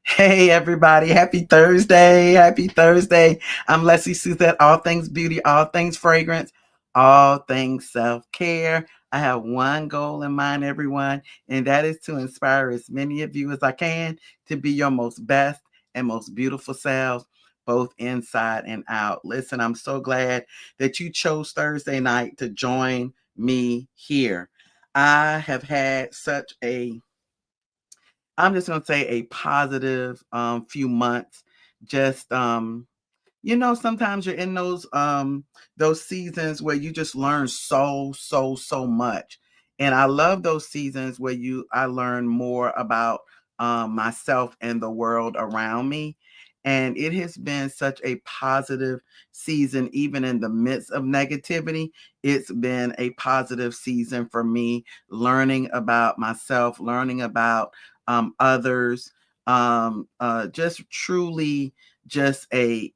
Hey everybody, happy Thursday. Happy Thursday. I'm Lesley Suzette, all things beauty, all things fragrance, all things self-care. I have one goal in mind, everyone, and that is to inspire as many of you as I can to be your most best and most beautiful selves, both inside and out. Listen, I'm so glad that you chose Thursday night to join me here. I have had such a I'm just gonna say a positive few months. Just sometimes you're in those seasons where you just learn so much. And I love those seasons where I learn more about myself and the world around me. And it has been such a positive season, even in the midst of negativity. It's been a positive season for me, learning about myself, learning about others, just truly just an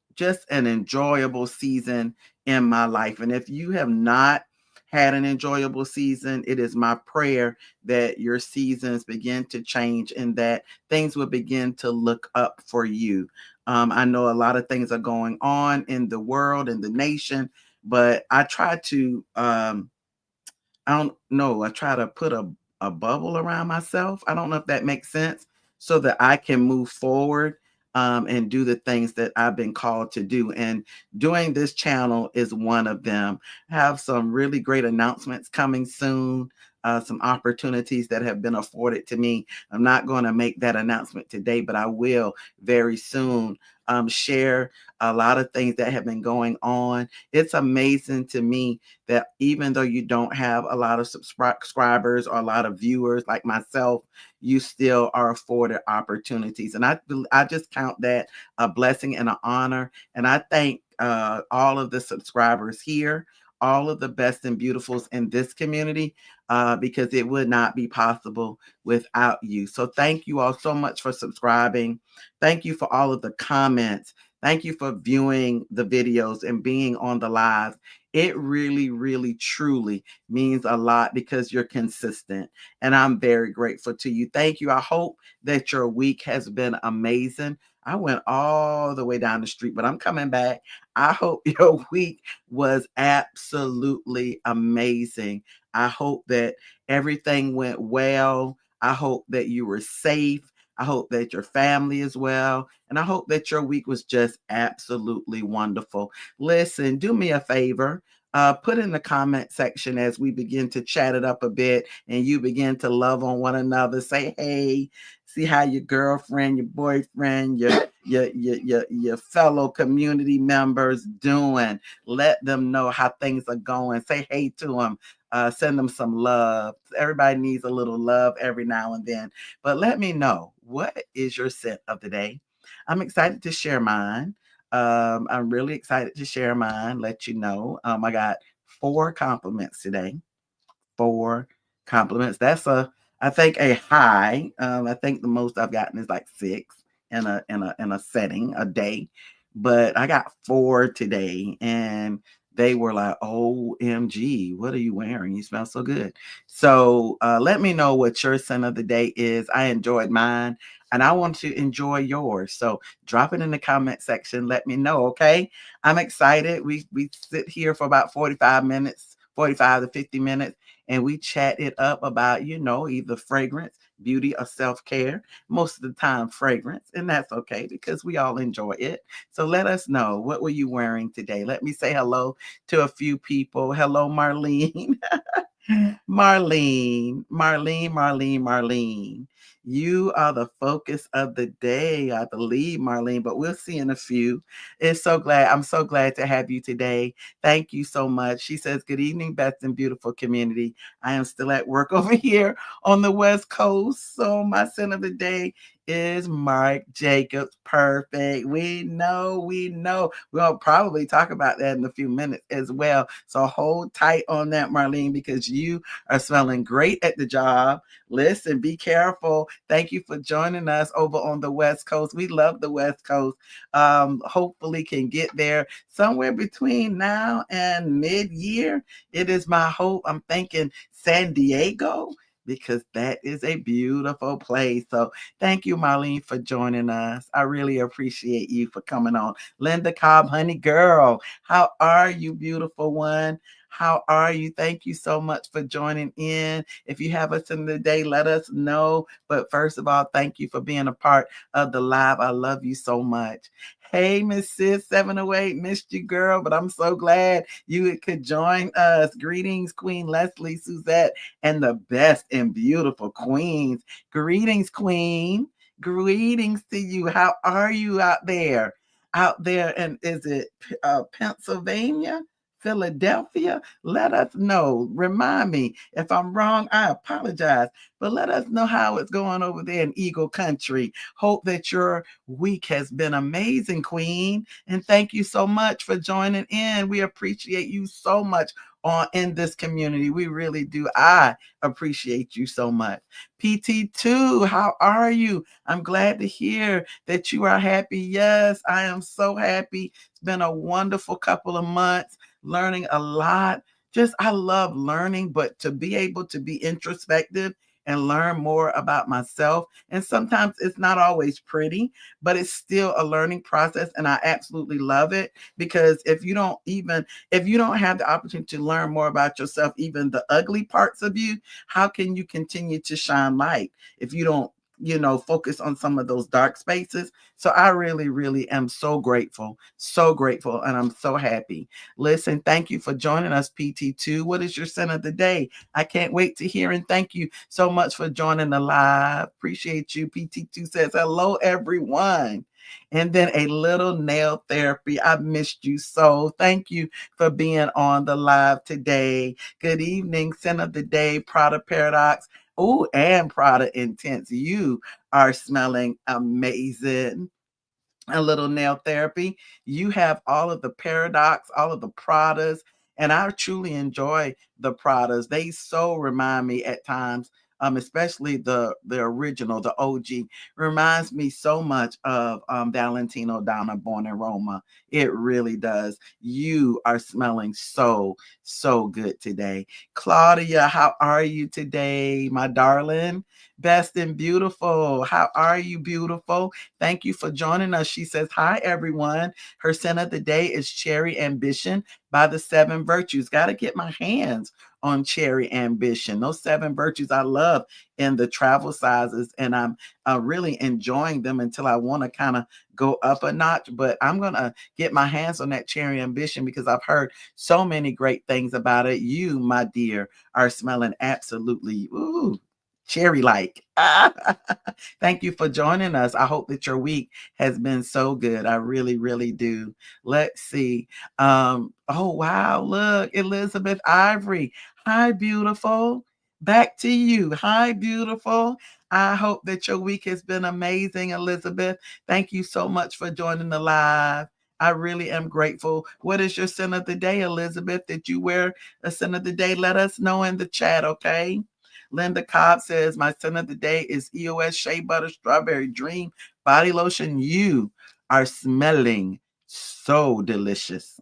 enjoyable season in my life. And if you have not had an enjoyable season, it is my prayer that your seasons begin to change and that things will begin to look up for you. I know a lot of things are going on in the world and the nation, but I try to I don't know. I try to put a bubble around myself. I don't know if that makes sense, so that I can move forward and do the things that I've been called to do. And doing this channel is one of them. I have some really great announcements coming soon, some opportunities that have been afforded to me. I'm not going to make that announcement today, but I will very soon share a lot of things that have been going on. It's amazing to me that even though you don't have a lot of subscribers or a lot of viewers like myself, you still are afforded opportunities. And I just count that a blessing and an honor. And I thank all of the subscribers here, all of the best and beautifuls in this community, because it would not be possible without you. So thank you all so much for subscribing. Thank you for all of the comments. Thank you for viewing the videos and being on the live. It really, really, truly means a lot because you're consistent. And I'm very grateful to you. Thank you. I hope that your week has been amazing. I went all the way down the street, but I'm coming back. I hope your week was absolutely amazing. I hope that everything went well. I hope that you were safe. I hope that your family is well. And I hope that your week was just absolutely wonderful. Listen, do me a favor. Put in the comment section as we begin to chat it up a bit and you begin to love on one another. Say, hey, see how your girlfriend, your boyfriend, your fellow community members doing. Let them know how things are going. Say hey to them. Send them some love. Everybody needs a little love every now and then. But let me know, what is your scent of the day? I'm excited to share mine. I'm really excited to share mine. Let you know. I got 4 compliments today. 4 compliments. That's I think a high. I think the most I've gotten is like 6 in a setting a day, but I got 4 today, and they were like, "OMG, what are you wearing? You smell so good." So let me know what your scent of the day is. I enjoyed mine, and I want to enjoy yours. So drop it in the comment section. Let me know. Okay, I'm excited. We sit here for about 45 minutes, 45 to 50 minutes, and we chat it up about, either fragrance, beauty, or self-care. Most of the time fragrance, and that's okay because we all enjoy it. So let us know, what were you wearing today? Let me say hello to a few people. Hello, Marlene. Marlene. You are the focus of the day, I believe, Marlene, but we'll see in a few. I'm so glad to have you today. Thank you so much. She says, good evening, best and beautiful community. I am still at work over here on the West Coast. So my scent of the day is Marc Jacobs. Perfect. We know. We'll probably talk about that in a few minutes as well. So hold tight on that, Marlene, because you are smelling great at the job. Listen, be careful. Thank you for joining us over on the West Coast. We love the West Coast. Hopefully can get there somewhere between now and mid-year. It is my hope. I'm thinking San Diego, because that is a beautiful place. So thank you, Marlene, for joining us. I really appreciate you for coming on. Linda Cobb, honey girl, how are you, beautiful one? How are you? Thank you so much for joining in. If you have us in the day, let us know. But first of all, thank you for being a part of the live. I love you so much. Hey, Miss Sis 708, missed you, girl, but I'm so glad you could join us. Greetings, Queen Lesley Suzette, and the best and beautiful queens. Greetings, Queen. Greetings to you. How are you out there? Out there, and is it Pennsylvania? Philadelphia? Let us know. Remind me. If I'm wrong, I apologize. But let us know how it's going over there in Eagle Country. Hope that your week has been amazing, Queen. And thank you so much for joining in. We appreciate you so much on in this community. We really do. I appreciate you so much. PT2, how are you? I'm glad to hear that you are happy. Yes, I am so happy. It's been a wonderful couple of months, learning a lot. Just, I love learning, but to be able to be introspective and learn more about myself. And sometimes it's not always pretty, but it's still a learning process. And I absolutely love it, because if you don't have the opportunity to learn more about yourself, even the ugly parts of you, how can you continue to shine light if you don't, focus on some of those dark spaces? So I really, really am so grateful, and I'm so happy. Listen, thank you for joining us, PT2. What is your scent of the day? I can't wait to hear, and thank you so much for joining the live. Appreciate you. PT2 says, hello, everyone. And then a little nail therapy. I missed you so. Thank you for being on the live today. Good evening, scent of the day, Prada Paradox. Oh, and Prada Intense. You are smelling amazing. A little nail therapy. You have all of the Paradox, all of the Pradas, and I truly enjoy the Pradas. They so remind me at times, especially the original, the OG, reminds me so much of Valentino Donna Born in Roma. It really does. You are smelling so good today. Claudia, how are you today, my darling? Best and Beautiful. How are you, beautiful? Thank you for joining us. She says, hi, everyone. Her scent of the day is Cherry Ambition by the Seven Virtues. Got to get my hands on Cherry Ambition. Those seven virtues I love in the travel sizes, and I'm really enjoying them until I want to kind of go up a notch. But I'm going to get my hands on that Cherry Ambition because I've heard so many great things about it. You, my dear, are smelling absolutely ooh, cherry like. Thank you for joining us. I hope that your week has been so good. I really, really do. Let's see. Oh wow, look, Elizabeth Ivory. Hi, beautiful. Back to you. Hi, beautiful. I hope that your week has been amazing, Elizabeth. Thank you so much for joining the live. I really am grateful. What is your scent of the day, Elizabeth? Did you wear a scent of the day? Let us know in the chat, okay? Linda Cobb says, my scent of the day is EOS Shea Butter Strawberry Dream Body Lotion. You are smelling so delicious.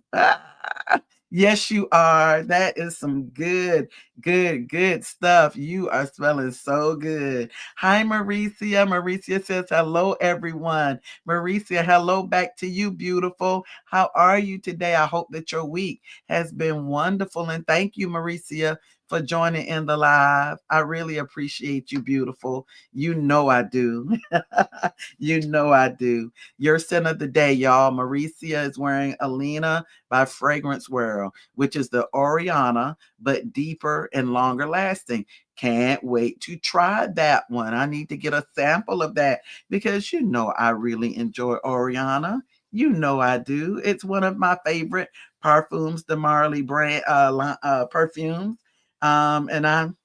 Yes, you are. That is some good, good stuff. You are smelling so good. Hi, Maricia. Maricia says, hello, everyone. Maricia, hello back to you, beautiful. How are you today? I hope that your week has been wonderful. And thank you, Maricia, for joining in the live. I really appreciate you, beautiful. You know I do. You know I do. Your scent of the day, y'all. Maricia is wearing Alina by Fragrance World, which is the Oriana, but deeper and longer lasting. Can't wait to try that one. I need to get a sample of that because you know I really enjoy Oriana. You know I do. It's one of my favorite parfums, the Marley brand perfumes. And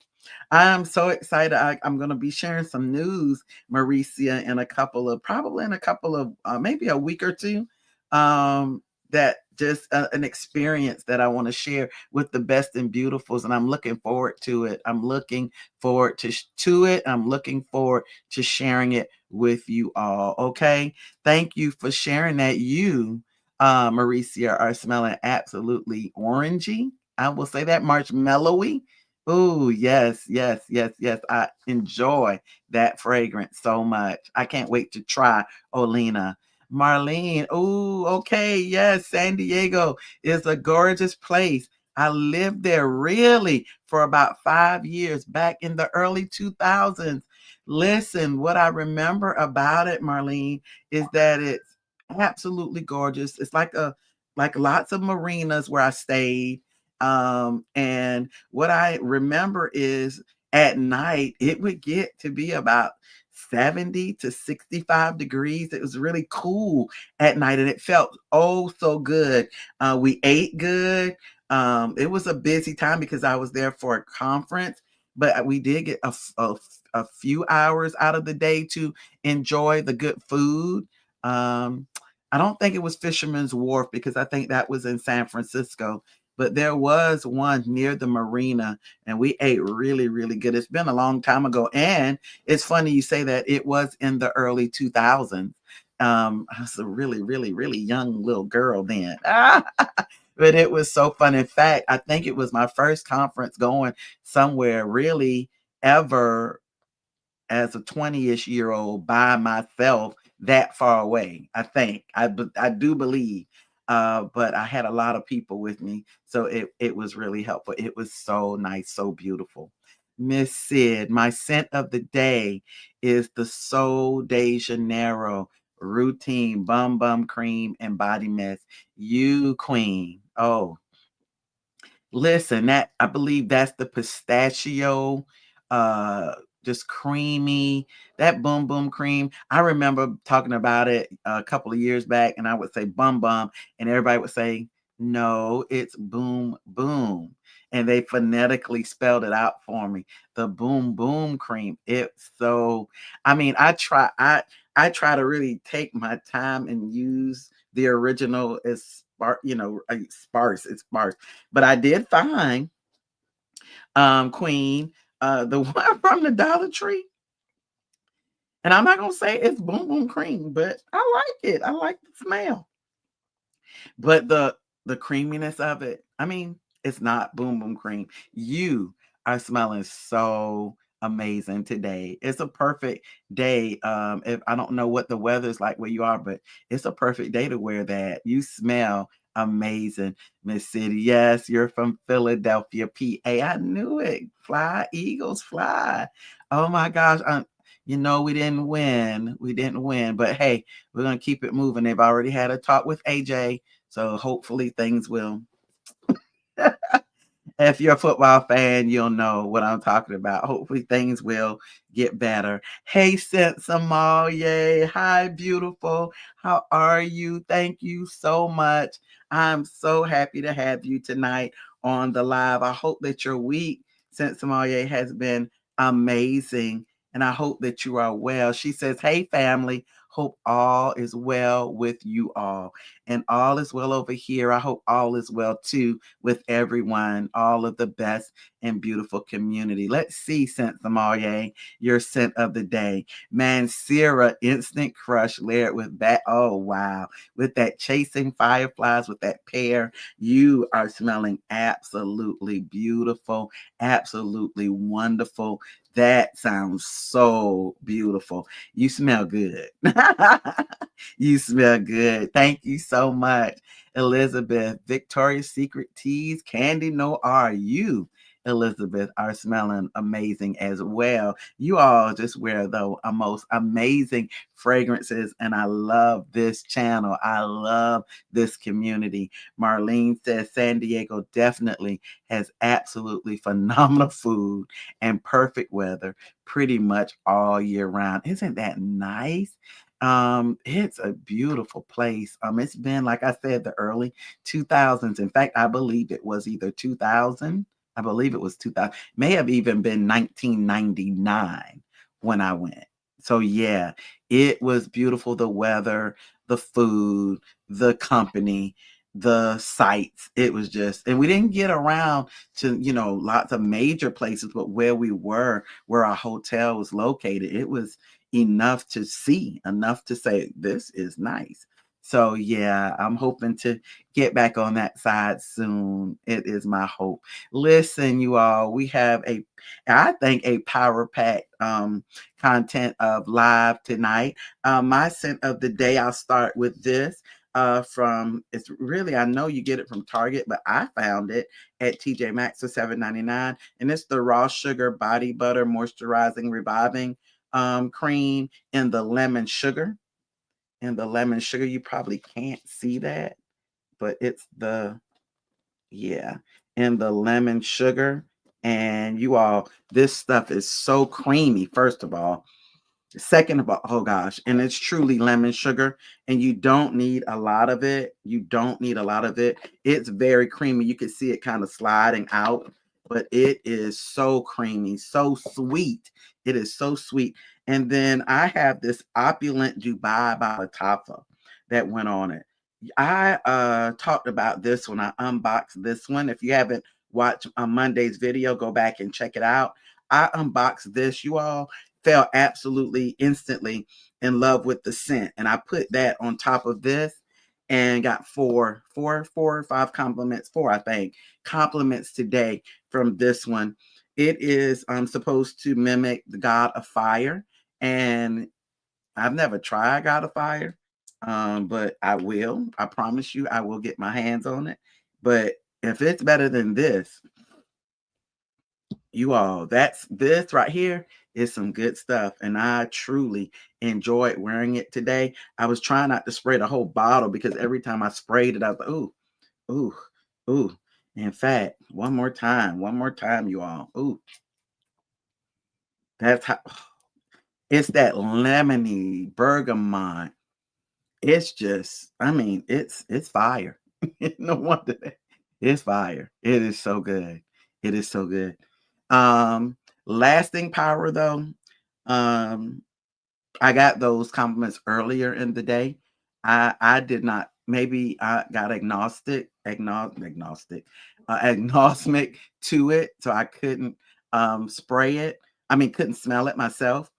I'm so excited. I'm going to be sharing some news, Maricia, in a couple of, probably in a couple of, maybe a week or two. That just an experience that I want to share with the best and beautifuls, and I'm looking forward to it. I'm looking forward to it. I'm looking forward to sharing it with you all. Okay, thank you for sharing that. You, Maricia, are smelling absolutely orangey. I will say that marshmallowy. Oh, yes, yes, yes, yes. I enjoy that fragrance so much. I can't wait to try Olena. Marlene, oh, okay, yes, San Diego is a gorgeous place. I lived there really for about 5 years back in the early 2000s. Listen, what I remember about it, Marlene, is that it's absolutely gorgeous. It's like lots of marinas where I stayed. And what I remember is at night, it would get to be about 70 to 65 degrees. It was really cool at night and it felt oh so good. We ate good. It was a busy time because I was there for a conference, but we did get a few hours out of the day to enjoy the good food. I don't think it was Fisherman's Wharf because I think that was in San Francisco, but there was one near the marina and we ate really, really good. It's been a long time ago. And it's funny you say that it was in the early 2000s. I was a really, really, really young little girl then. But it was so fun. In fact, I think it was my first conference going somewhere really ever as a 20-ish year old by myself that far away. I think I do believe, but I had a lot of people with me, so it was really helpful. It was so nice, so beautiful. Miss Sid, my scent of the day is the Sol de Janeiro routine bum cream and body mist. You queen. Oh, listen, that I believe that's the pistachio, uh, just creamy, that boom cream. I remember talking about it a couple of years back, and I would say bum, and everybody would say, no, it's boom. And they phonetically spelled it out for me. The boom cream. It's so, I mean, I try to really take my time and use the original as sparse. It's sparse, but I did find Queen, the one from the Dollar Tree. And I'm not gonna say it's boom cream, but I like it. I like the smell. But the creaminess of it, I mean, it's not boom cream. You are smelling so amazing today. It's a perfect day. If I don't know what the weather's like where you are, but it's a perfect day to wear that. You smell amazing, Miss City. Yes, you're from Philadelphia, PA. I knew it. Fly, Eagles, fly. Oh my gosh. We didn't win. We didn't win. But hey, we're gonna keep it moving. They've already had a talk with AJ. So hopefully things will if you're a football fan, you'll know what I'm talking about. Hopefully things will get better. Hey, Sensamaye. Hi, beautiful. How are you? Thank you so much. I'm so happy to have you tonight on the live. I hope that your week, Sensamaye, has been amazing. And I hope that you are well. She says, hey, family. Hope all is well with you all. And all is well over here. I hope all is well too with everyone, all of the best and beautiful community. Let's see, Saint Samaye, your scent of the day. Mansera Instant Crush layered with that. Oh, wow. With that Chasing Fireflies, with that pear, you are smelling absolutely beautiful, absolutely wonderful. That sounds so beautiful. You smell good. You smell good. Thank you so much. Elizabeth, Victoria's Secret Teas, Candy No Are You, Elizabeth, are smelling amazing as well. You all just wear the most amazing fragrances, and I love this channel. I love this community. Marlene says San Diego definitely has absolutely phenomenal food and perfect weather pretty much all year round. Isn't that nice? It's a beautiful place. It's been, like I said, the early 2000s. In fact, I believe it was either 2000. I believe it was 2000. May have even been 1999 when I went. So yeah, it was beautiful. The weather, the food, the company, the sights. It was just, and we didn't get around to, lots of major places, but where we were, where our hotel was located, it was enough to see, enough to say, this is nice. So yeah, I'm hoping to get back on that side soon. It is my hope. Listen, you all, we have I think a power packed content of live tonight. My scent of the day, I'll start with this. It's really, I know you get it from Target, but I found it at TJ Maxx for $7.99, and it's the raw sugar body butter moisturizing reviving cream in the lemon sugar. In the lemon sugar, you probably can't see that, but it's yeah, in the lemon sugar. And you all, this stuff is so creamy, first of all. Second of all, oh gosh, and it's truly lemon sugar, and you don't need a lot of it. You don't need a lot of it. It's very creamy. You can see it kind of sliding out, but it is so creamy, so sweet. It is so sweet. And then I have this opulent Dubai by Latafa that went on it. I talked about this when I unboxed this one. If you haven't watched Monday's video, go back and check it out. I unboxed this. You all fell absolutely instantly in love with the scent, and I put that on top of this and got four or five compliments, four, I think, compliments today from this one. It is supposed to mimic the God of Fire, and I've never tried God of Fire, but I will. I promise you, I will get my hands on it. But if it's better than this, you all, this right here is some good stuff, and I truly enjoyed wearing it today. I was trying not to spray the whole bottle because every time I sprayed it, I was like, ooh, ooh, ooh. In fact, one more time, you all. Ooh, that's how it's that lemony bergamot. It's just, I mean, it's fire. No wonder it's fire. It is so good. It is so good. Um, Lasting power though. Um, I got those compliments earlier in the day. I did not. Maybe I got agnostic to it, so I couldn't spray it. I mean, couldn't smell it myself.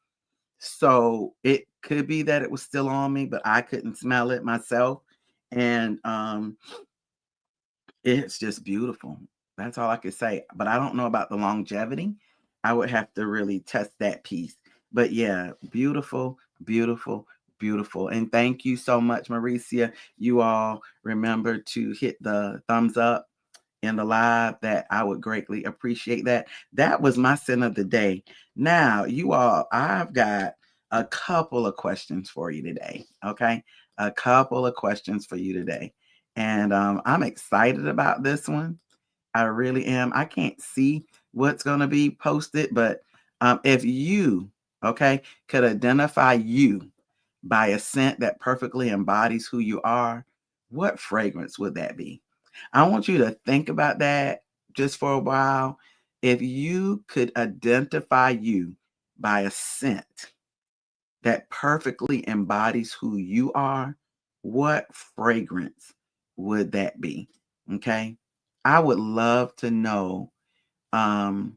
So it could be that it was still on me, but I couldn't smell it myself. And it's just beautiful. That's all I could say. But I don't know about the longevity. I would have to really test that piece. But yeah, beautiful, beautiful, beautiful. And thank you so much, Maricia. You all remember to hit the thumbs up in the live. That I would greatly appreciate that. That was my sin of the day. Now, you all, I've got a couple of questions for you today. Okay. A couple of questions for you today. And I'm excited about this one. I really am. I can't see what's going to be posted, but if you, okay, could identify you by a scent that perfectly embodies who you are, what fragrance would that be? I want you to think about that just for a while. If you could identify you by a scent that perfectly embodies who you are, what fragrance would that be? Okay. I would love to know um,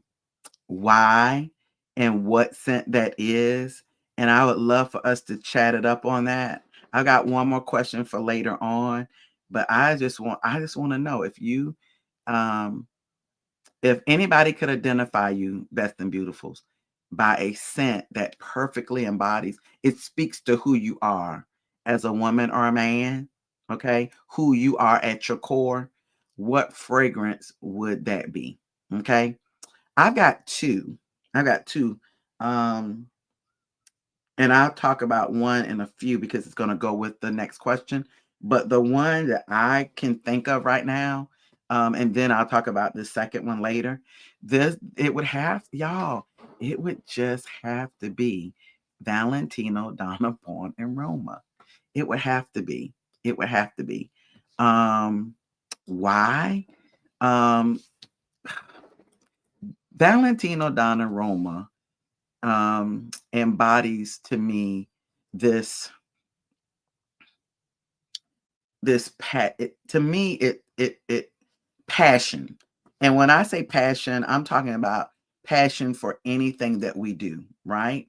why and what scent that is. And I would love for us to chat it up on that. I got one more question for later on, but I just want to know um if anybody could identify you, best and beautifuls, by a scent that perfectly embodies, it speaks to who you are as a woman or a man, okay? Who you are at your core, what fragrance would that be? Okay. I've got two. I've got two. Um, and I'll talk about one in a few because it's going to go with the next question. But the one that I can think of right now, and then I'll talk about the second one later. It would have, y'all, it would just have to be Valentino Donna Born in Roma. It would have to be. It would have to be. Um, why? Um, Valentino Donna Roma embodies to me this to me it passion. And when I say passion, I'm talking about passion for anything that we do, right?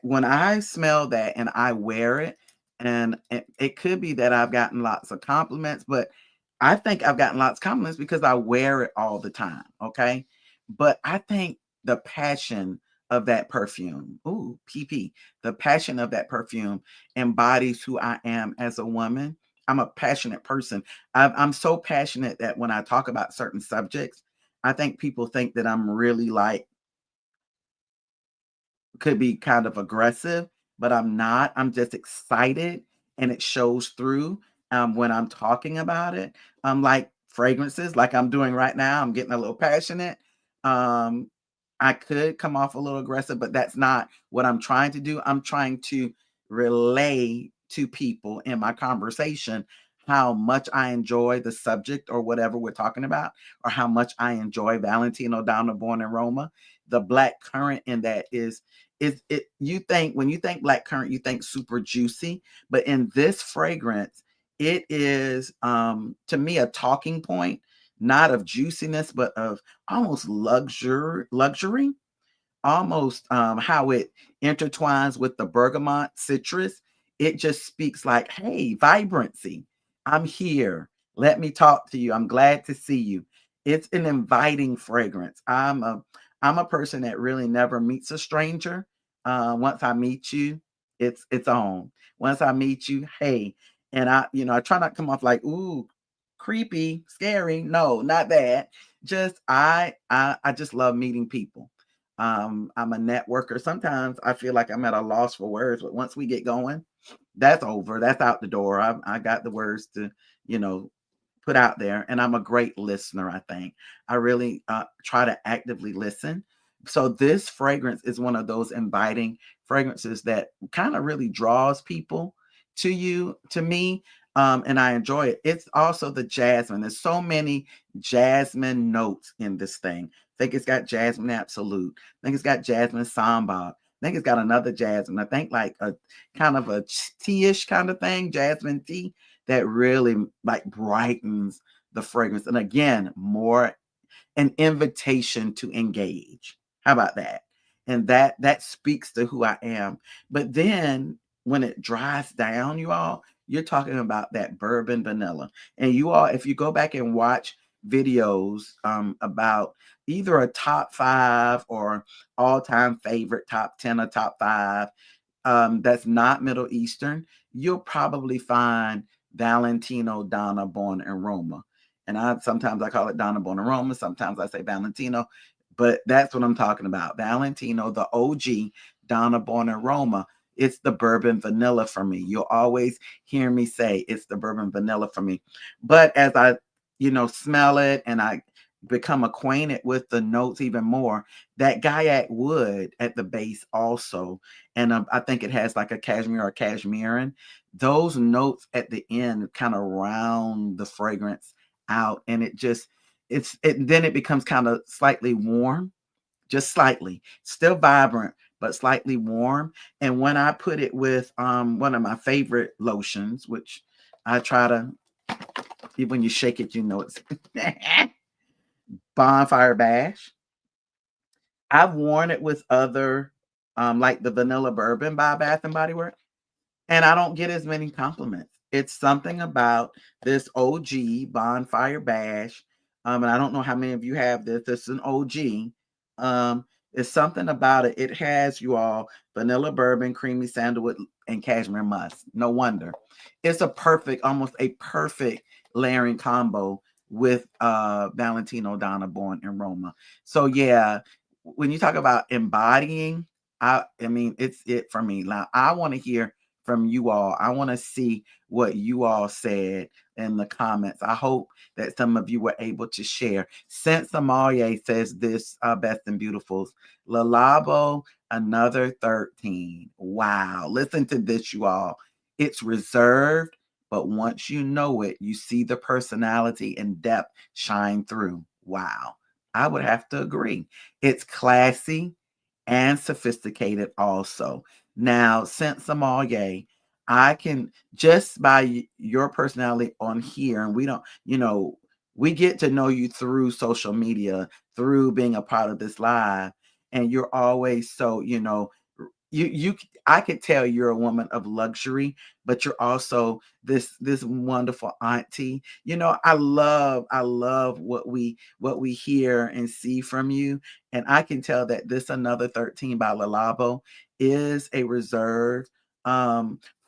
When I smell that and I wear it, and it could be that I've gotten lots of compliments, but I think I've gotten lots of compliments because I wear it all the time. Okay. But I think the passion of that perfume, ooh, PP, the passion of that perfume embodies who I am as a woman. I'm a passionate person. I'm so passionate that when I talk about certain subjects, I think people think that I'm really like, could be kind of aggressive, but I'm not. I'm just excited and it shows through when I'm talking about it. Like fragrances, like I'm doing right now. I'm getting a little passionate. Um, I could come off a little aggressive, but that's not what I'm trying to do. I'm trying to relay to people in my conversation how much I enjoy the subject or whatever we're talking about, or how much I enjoy Valentino Donna Born in Roma. The black current in that is it you think when you think black currant, you think super juicy, but in this fragrance, it is to me a talking point, not of juiciness, but of almost luxury, almost how it intertwines with the bergamot citrus. It just speaks like, hey, vibrancy. I'm here. Let me talk to you. I'm glad to see you. It's an inviting fragrance. I'm a person that really never meets a stranger. Once I meet you, it's on. Once I meet you, hey, and I try not to come off like, ooh, creepy, scary. No, not that. Just I just love meeting people. I'm a networker. Sometimes I feel like I'm at a loss for words, but once we get going, that's over. That's out the door. I got the words to, you know, put out there, and I'm a great listener. I think I really try to actively listen. So this fragrance is one of those inviting fragrances that kind of really draws people to me, and I enjoy it. It's also the jasmine. There's so many jasmine notes in this thing. I think it's got jasmine absolute. I think it's got jasmine samba. I think it's got another jasmine. I think like a kind of a tea-ish kind of thing, jasmine tea that really like brightens the fragrance. And again, more an invitation to engage. How about that? And that speaks to who I am. But then when it dries down, you all, you're talking about that bourbon vanilla. And you all, if you go back and watch videos about either a top five or all-time favorite, top 10 or top five, that's not Middle Eastern, you'll probably find Valentino Donna Born in Roma. And I sometimes I call it Donna Born in Roma, sometimes I say Valentino, but that's what I'm talking about. Valentino, the OG Donna Born in Roma. It's the bourbon vanilla for me. You'll always hear me say it's the bourbon vanilla for me. But as I, smell it and I become acquainted with the notes even more, that Guyak wood at the base also, and I think it has like a cashmere or cashmerean. Those notes at the end kind of round the fragrance out, and then it becomes kind of slightly warm, just slightly, still vibrant, but slightly warm. And when I put it with one of my favorite lotions, which I try to, when you shake it, it's Bonfire Bash. I've worn it with other, like the Vanilla Bourbon by Bath and Body Works, and I don't get as many compliments. It's something about this OG Bonfire Bash, and I don't know how many of you have this. This is an OG. It's something about it. It has, you all, vanilla bourbon, creamy sandalwood, and cashmere musk. No wonder. It's a perfect, almost a perfect layering combo with Valentino Donna Born in Roma. So yeah, when you talk about embodying, I mean it's it for me. Now I want to hear from you all. I want to see what you all said in the comments. I hope that some of you were able to share. Saint Sommelier says this, Best and Beautifuls. Lalabo, another 13. Wow. Listen to this, you all. It's reserved, but once you know it, you see the personality and depth shine through. Wow. I would have to agree. It's classy and sophisticated also. Now, since Sommelier, I can just by your personality on here, and we don't, we get to know you through social media, through being a part of this live, and you're always so, you I could tell you're a woman of luxury, but you're also this wonderful auntie. I love what we hear and see from you, and I can tell that this another 13 by Lalabo is a reserve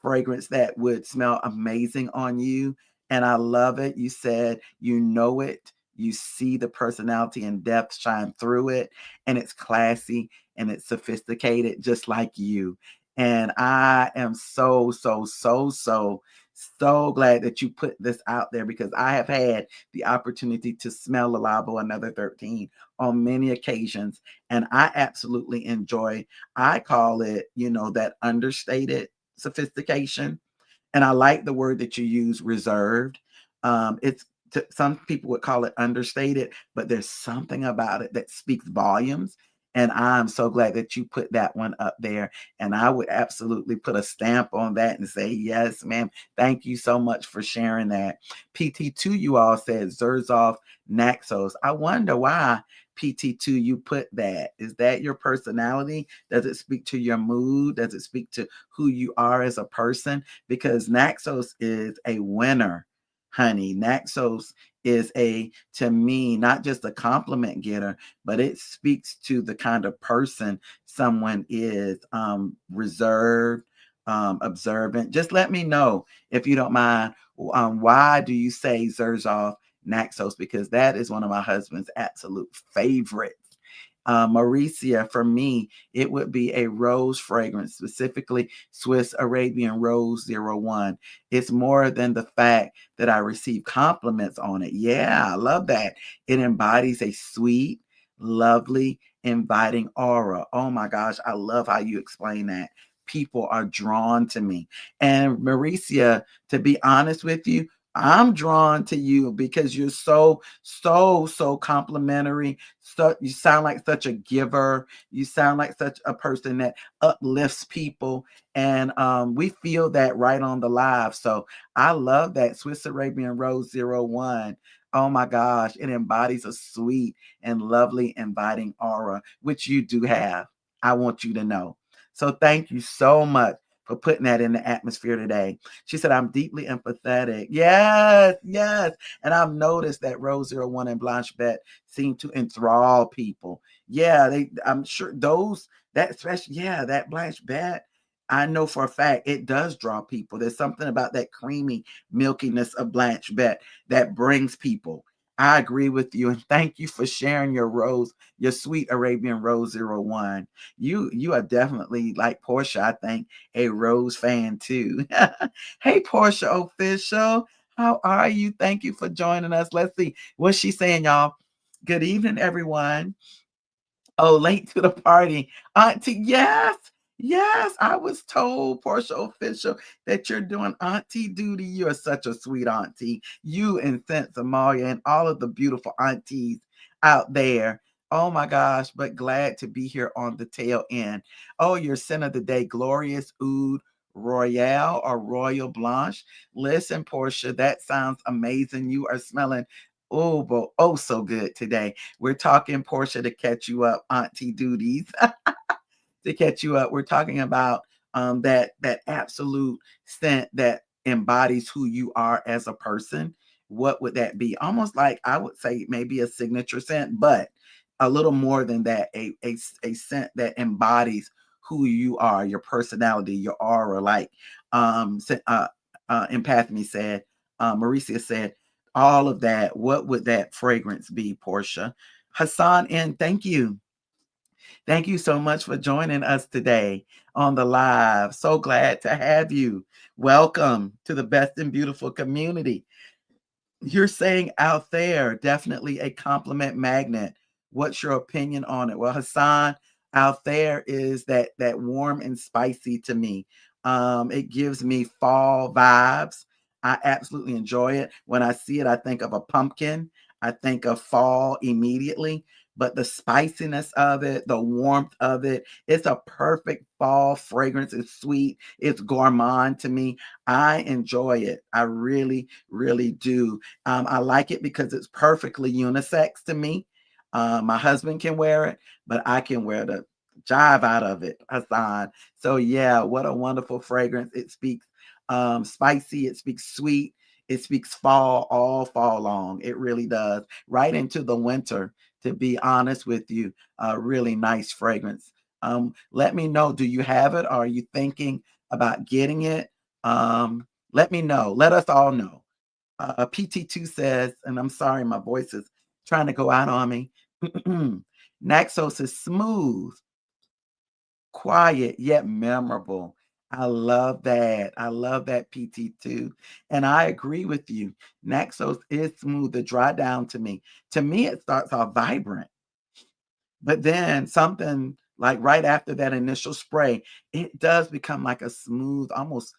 fragrance that would smell amazing on you, and I love it. You said you know it. You see the personality and depth shine through it, and it's classy and it's sophisticated, just like you. And I am so, so, so, so, so glad that you put this out there because I have had the opportunity to smell Lalabo another 13 on many occasions. And I absolutely enjoy, I call it, that understated sophistication, and I like the word that you use, reserved. Some people would call it understated, but there's something about it that speaks volumes. And I'm so glad that you put that one up there. And I would absolutely put a stamp on that and say, yes, ma'am. Thank you so much for sharing that. PT2, you all said Zerzov Naxos. I wonder why PT2 you put that. Is that your personality? Does it speak to your mood? Does it speak to who you are as a person? Because Naxos is a winner, honey. Naxos is to me, not just a compliment getter, but it speaks to the kind of person someone is, reserved, observant. Just let me know if you don't mind. Why do you say Zerzov Naxos? Because that is one of my husband's absolute favorites. Mauricia, for me, it would be a rose fragrance, specifically Swiss Arabian Rose 01. It's more than the fact that I receive compliments on it. Yeah, I love that. It embodies a sweet, lovely, inviting aura. Oh my gosh, I love how you explain that. People are drawn to me. And Mauricia, to be honest with you, I'm drawn to you because you're so, so, so complimentary. So you sound like such a giver. You sound like such a person that uplifts people. And we feel that right on the live. So I love that Swiss Arabian Rose 01. Oh my gosh, it embodies a sweet and lovely, inviting aura, which you do have. I want you to know. So thank you so much for putting that in the atmosphere today. She said, I'm deeply empathetic. Yes, yes. And I've noticed that Rose 01 and Blanche Bet seem to enthrall people. Yeah, I'm sure those that especially, yeah, that Blanche Bet, I know for a fact it does draw people. There's something about that creamy milkiness of Blanche Bet that brings people. I agree with you, and thank you for sharing your rose, your sweet Arabian Rose 01. You are definitely like Portia, I think, a Rose fan too. Hey, Portia Official, how are you? Thank you for joining us. Let's see what's she saying, y'all. Good evening, everyone. Oh, late to the party. Auntie, yes. Yes, I was told, Portia Official, that you're doing auntie duty. You are such a sweet auntie. You and Sense Amalia and all of the beautiful aunties out there. Oh my gosh, but glad to be here on the tail end. Oh, your scent of the day, Glorious Oud Royale or Royal Blanche. Listen, Portia, that sounds amazing. You are smelling oh so good today. We're talking Portia to catch you up, auntie duties to catch you up. We're talking about that absolute scent that embodies who you are as a person. What would that be? Almost like I would say maybe a signature scent, but a little more than that. A scent that embodies who you are, your personality, your aura. Like Empathmy said, Maricia said, all of that. What would that fragrance be, Portia? Hassan, and thank you. Thank you so much for joining us today on the live. So glad to have you. Welcome to the Best and Beautiful community. You're saying out there, definitely a compliment magnet. What's your opinion on it? Well, Hassan, out there is that warm and spicy to me. It gives me fall vibes. I absolutely enjoy it. When I see it, I think of a pumpkin. I think of fall immediately. But the spiciness of it, the warmth of it, it's a perfect fall fragrance. It's sweet. It's gourmand to me. I enjoy it. I really, really do. I like it because it's perfectly unisex to me. My husband can wear it, but I can wear the jive out of it, Hassan. So yeah, what a wonderful fragrance. It speaks spicy, it speaks sweet, it speaks fall all fall long. It really does. Right into the winter, to be honest with you. Really nice fragrance. Let me know, do you have it? Are you thinking about getting it? Let me know. Let us all know. PT2 says, and I'm sorry, my voice is trying to go out on me. Naxos is smooth, quiet, yet memorable. I love that. I love that PT2. And I agree with you. Naxos is smooth. The dry down to me. To me, it starts off vibrant. But then something like right after that initial spray, it does become like a smooth, almost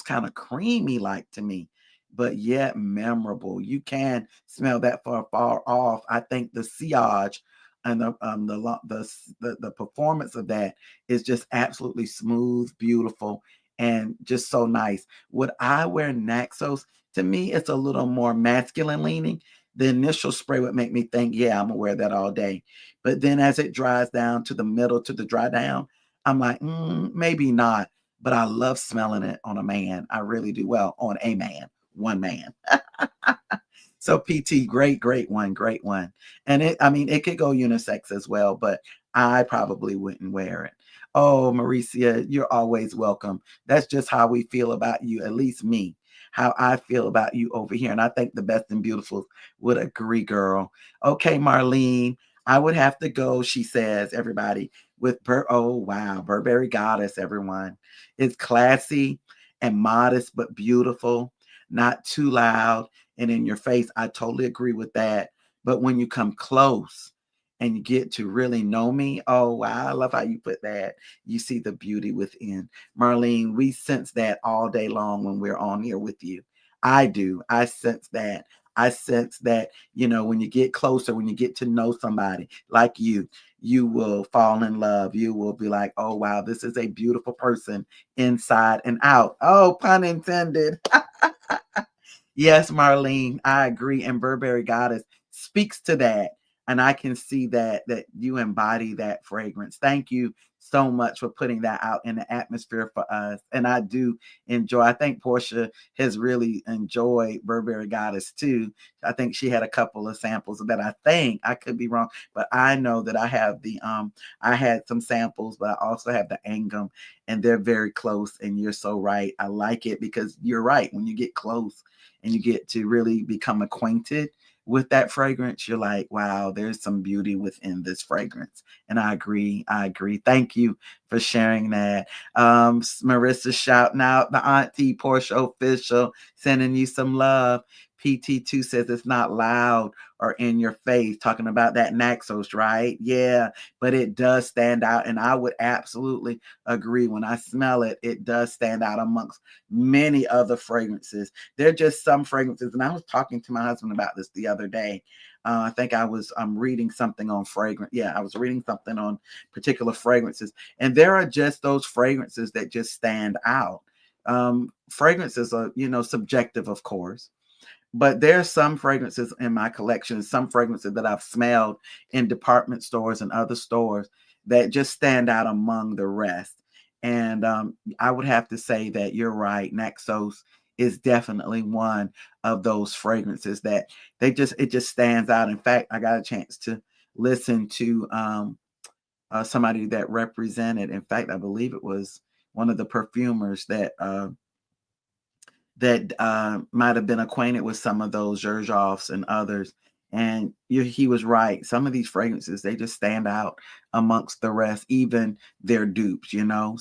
kind of creamy like to me, but yet memorable. You can smell that far off. I think the sillage and the performance of that is just absolutely smooth, beautiful, and just so nice. Would I wear Naxos? To me, it's a little more masculine leaning. The initial spray would make me think, yeah, I'm gonna wear that all day. But then as it dries down to the middle to the dry down, I'm like, maybe not. But I love smelling it on a man. I really do. Well, on a man, one man. So PT, great one, great one. And I mean, it could go unisex as well, but I probably wouldn't wear it. Oh, Maricia, you're always welcome. That's just how we feel about you, at least me, how I feel about you over here. And I think the best and beautiful would agree, girl. Okay, Marlene, I would have to go, she says, everybody, with oh wow, Burberry Goddess, everyone. It's classy and modest, but beautiful, not too loud and in your face. I totally agree with that. But when you come close and you get to really know me, oh wow, I love how you put that. You see the beauty within. Marlene, we sense that all day long when we're on here with you. I do. I sense that. I sense that, when you get closer, when you get to know somebody like you will fall in love. You will be like, oh wow, this is a beautiful person inside and out. Oh, pun intended. Yes, Marlene, I agree. And Burberry Goddess speaks to that. And I can see that you embody that fragrance. Thank you so much for putting that out in the atmosphere for us. And I do enjoy. I think Portia has really enjoyed Burberry Goddess too. I think she had a couple of samples of that. I think I could be wrong, but I know that I had some samples, but I also have the Angum, and they're very close. And you're so right. I like it because you're right. When you get close and you get to really become acquainted with that fragrance, you're like, wow, there's some beauty within this fragrance. And I agree. I agree. Thank you for sharing that. Marissa shouting out the auntie Portia official, sending you some love. PT2 says it's not loud or in your face, talking about that Naxos, right? Yeah, but it does stand out. And I would absolutely agree. When I smell it, it does stand out amongst many other fragrances. There are just some fragrances, and I was talking to my husband about this the other day. I think I was reading something on fragrance. Yeah, I was reading something on particular fragrances, and there are just those fragrances that just stand out. Fragrances are, subjective, of course, but there's some fragrances in my collection, some fragrances that I've smelled in department stores and other stores that just stand out among the rest. And I would have to say that you're right. Naxos is definitely one of those fragrances that it just stands out. In fact, I got a chance to listen to somebody that represented. In fact, I believe it was one of the perfumers that might have been acquainted with some of those Zhirjovs and others. And he was right. Some of these fragrances, they just stand out amongst the rest, even their dupes.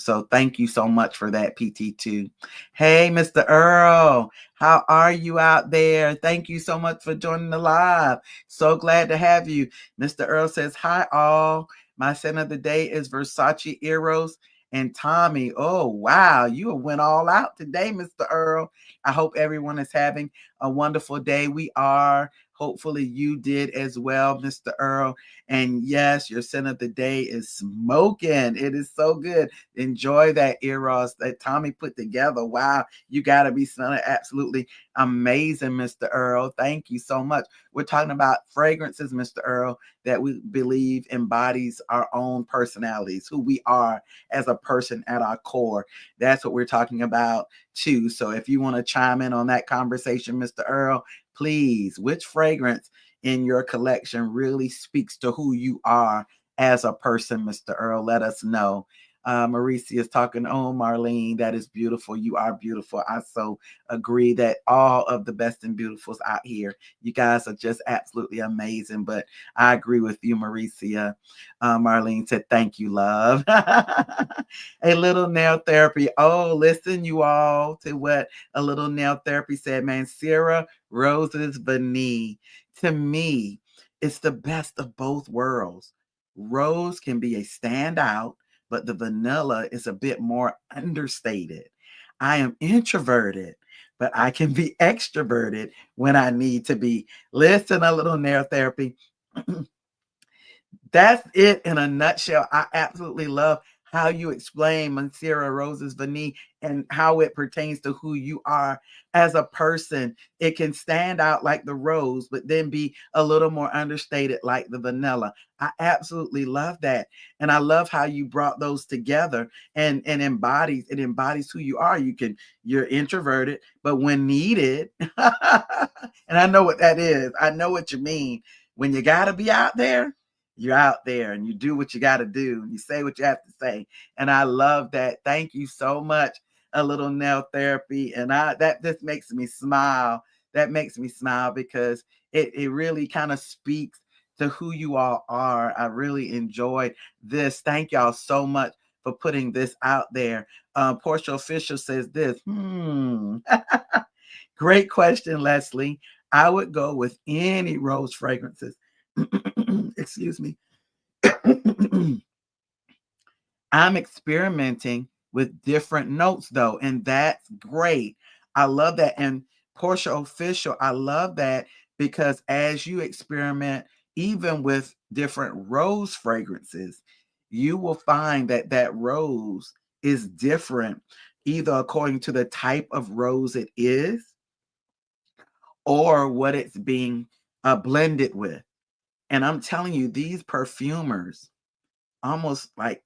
So thank you so much for that, PT2. Hey, Mr. Earl, how are you out there? Thank you so much for joining the live. So glad to have you. Mr. Earl says, hi, all. My scent of the day is Versace Eros and Tommy. Oh, wow. You went all out today, Mr. Earl. I hope everyone is having a wonderful day. We are. Hopefully you did as well, Mr. Earl. And yes, your scent of the day is smoking. It is so good. Enjoy that Eros that Tommy put together. Wow. You got to be smelling absolutely amazing, Mr. Earl. Thank you so much. We're talking about fragrances, Mr. Earl, that we believe embodies our own personalities, who we are as a person at our core. That's what we're talking about too. So if you want to chime in on that conversation, Mr. Earl, please, which fragrance in your collection really speaks to who you are as a person, Mr. Earl? Let us know. Maricia is talking. Oh, Marlene, that is beautiful. You are beautiful. I so agree that all of the best and beautifuls out here, you guys are just absolutely amazing. But I agree with you, Maricia. Marlene said, thank you, love. A little nail therapy. Oh, listen, you all, to what a little nail therapy said. Mancera Roses Vanille. To me, it's the best of both worlds. Rose can be a standout, but the vanilla is a bit more understated. I am introverted, but I can be extroverted when I need to be. Listen, a little nail therapy. That's it in a nutshell. I absolutely love how you explain Mancera Roses Vanille and how it pertains to who you are as a person. It can stand out like the rose, but then be a little more understated like the vanilla. I absolutely love that. And I love how you brought those together and it embodies who you are. You're introverted, but when needed, and I know what that is. I know what you mean. When you gotta be out there, you're out there and you do what you got to do and you say what you have to say. And I love that. Thank you so much, a little nail therapy. And that just makes me smile. That makes me smile because it really kind of speaks to who you all are. I really enjoyed this. Thank y'all so much for putting this out there. Portia Official says this. Great question, Lesley. I would go with any rose fragrances. Excuse me. I'm experimenting with different notes though, and that's great. I love that. And Portia Official, I love that because as you experiment, even with different rose fragrances, you will find that that rose is different, either according to the type of rose it is or what it's being blended with. And I'm telling you, these perfumers, almost like,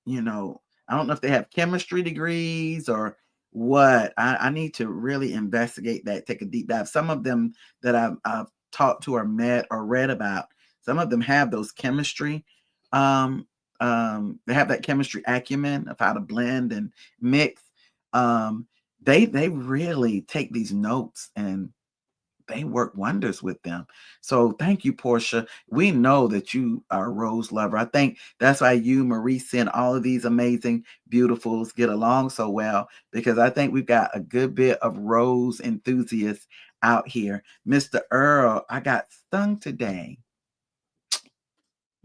I don't know if they have chemistry degrees or what. I need to really investigate that, take a deep dive. Some of them that I've talked to or met or read about, some of them have those chemistry. Um, they have that chemistry acumen of how to blend and mix. Um, they really take these notes and they work wonders with them. So thank you, Portia. We know that you are a rose lover. I think that's why you, Maurice, and all of these amazing beautifuls get along so well, because I think we've got a good bit of rose enthusiasts out here. Mr. Earl, I got stung today.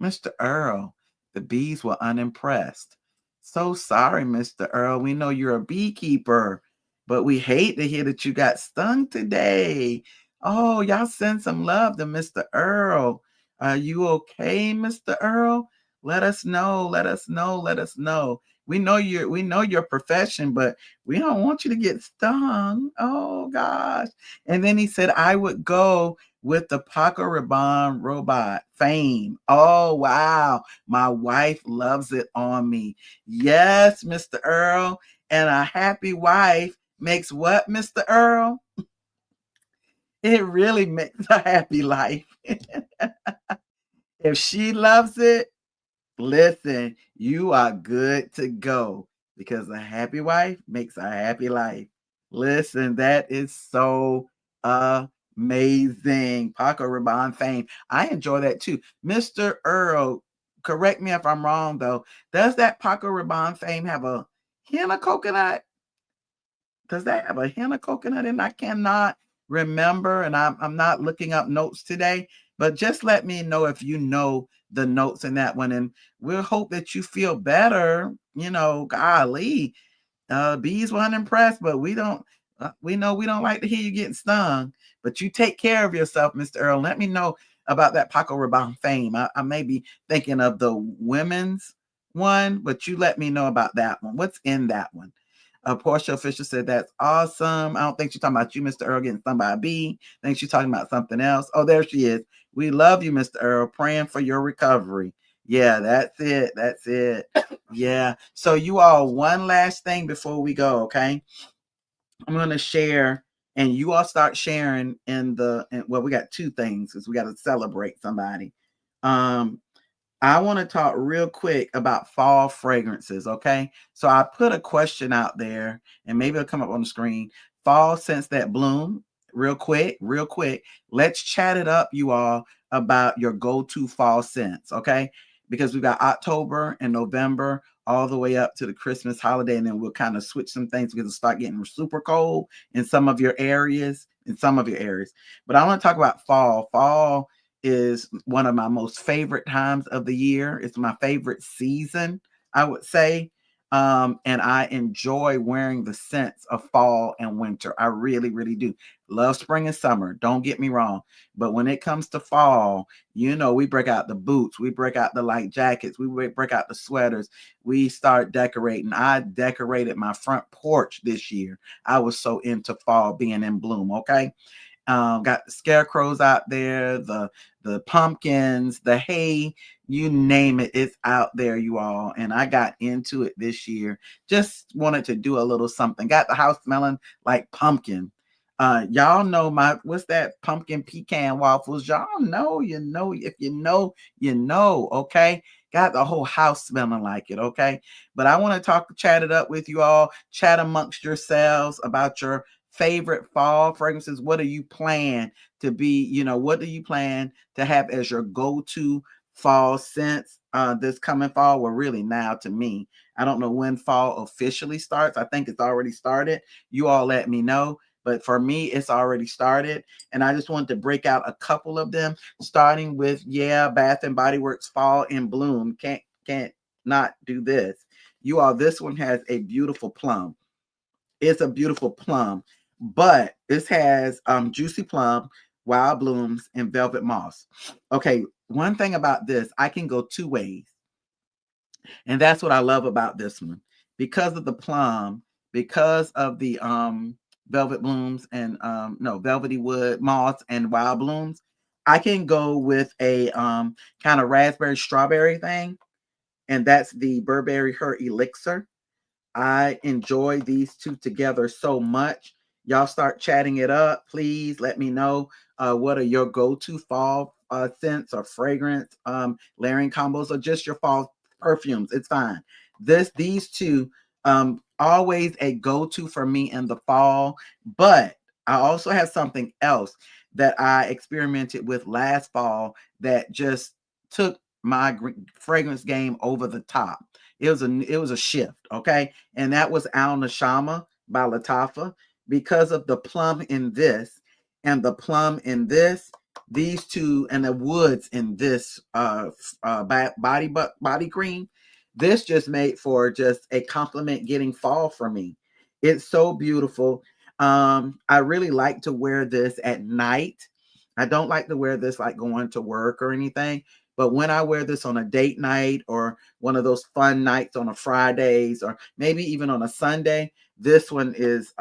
Mr. Earl, the bees were unimpressed. So sorry, Mr. Earl. We know you're a beekeeper, but we hate to hear that you got stung today. Oh, y'all send some love to Mr. Earl. Are you okay, Mr. Earl? Let us know. Let us know. Let us know. We know your profession, but we don't want you to get stung. Oh gosh. And then he said, I would go with the Paco Rabanne robot fame. Oh, wow. My wife loves it on me. Yes, Mr. Earl. And a happy wife makes what, Mr. Earl? It really makes a happy life. If she loves it, listen, you are good to go because a happy wife makes a happy life. Listen, that is so amazing. Paco Rabanne fame. I enjoy that too. Mr. Earl, correct me if I'm wrong though. Does that Paco Rabanne fame have a henna coconut? Does that have a henna coconut? And I cannot remember, and I'm not looking up notes today, but just let me know if you know the notes in that one. And we'll hope that you feel better. Golly, bees weren't impressed, but we don't. We know we don't like to hear you getting stung, but you take care of yourself, Mr. Earl. Let me know about that Paco Rabanne fame. I may be thinking of the women's one, but you let me know about that one. What's in that one? Portia Fisher said, that's awesome. I don't think she's talking about you, Mr. Earl, getting stung by a bee. I think she's talking about something else. Oh, there she is. We love you, Mr. Earl. Praying for your recovery. Yeah, that's it. That's it. Yeah. So, you all, one last thing before we go, okay? I'm going to share, and you all start sharing well, we got two things because we got to celebrate somebody. I want to talk real quick about fall fragrances, okay? So I put a question out there, and maybe it'll come up on the screen. Fall scents that bloom, real quick, real quick. Let's chat it up, you all, about your go-to fall scents, okay? Because we've got October and November all the way up to the Christmas holiday, and then we'll kind of switch some things because it'll start getting super cold in some of your areas, But I want to talk about fall. Fall is one of my most favorite times of the year. It's my favorite season, I would say. And I enjoy wearing the scents of fall and winter. I really, really do. Love spring and summer. Don't get me wrong. But when it comes to fall, we break out the boots, we break out the light jackets, we break out the sweaters, we start decorating. I decorated my front porch this year. I was so into fall being in bloom. Okay. Got the scarecrows out there, the pumpkins, the hay, you name it, it's out there, you all. And I got into it this year. Just wanted to do a little something. Got the house smelling like pumpkin. Y'all know what's that, pumpkin pecan waffles? Y'all know, if you know, you know, okay? Got the whole house smelling like it, okay? But I want to chat it up with you all, chat amongst yourselves about your favorite fall fragrances. What do you plan to be, what do you plan to have as your go-to fall scents this coming fall? Well, really now to me, I don't know when fall officially starts. I think it's already started. You all let me know. But for me, it's already started. And I just wanted to break out a couple of them, starting with, Bath and Body Works Fall in Bloom. Can't not do this. You all, this one has a beautiful plum. It's a beautiful plum, but this has juicy plum, wild blooms, and velvet moss. Okay, one thing about this, I can go two ways. And that's what I love about this one. Because of the plum, because of the velvet blooms and velvety wood, moss, and wild blooms, I can go with a kind of raspberry strawberry thing. And that's the Burberry Her Elixir. I enjoy these two together so much. Y'all start chatting it up. Please let me know what are your go-to fall scents or fragrance layering combos or just your fall perfumes. It's fine. These two always a go-to for me in the fall, but I also have something else that I experimented with last fall that just took my fragrance game over the top. It was a shift, okay? And that was Al Nashama by Latafa. Because of the plum in this and the plum in this, these two and the woods in this body cream, this just made for just a compliment getting fall for me. It's so beautiful. I really like to wear this at night. I don't like to wear this like going to work or anything. But when I wear this on a date night or one of those fun nights on a Fridays or maybe even on a Sunday, this one is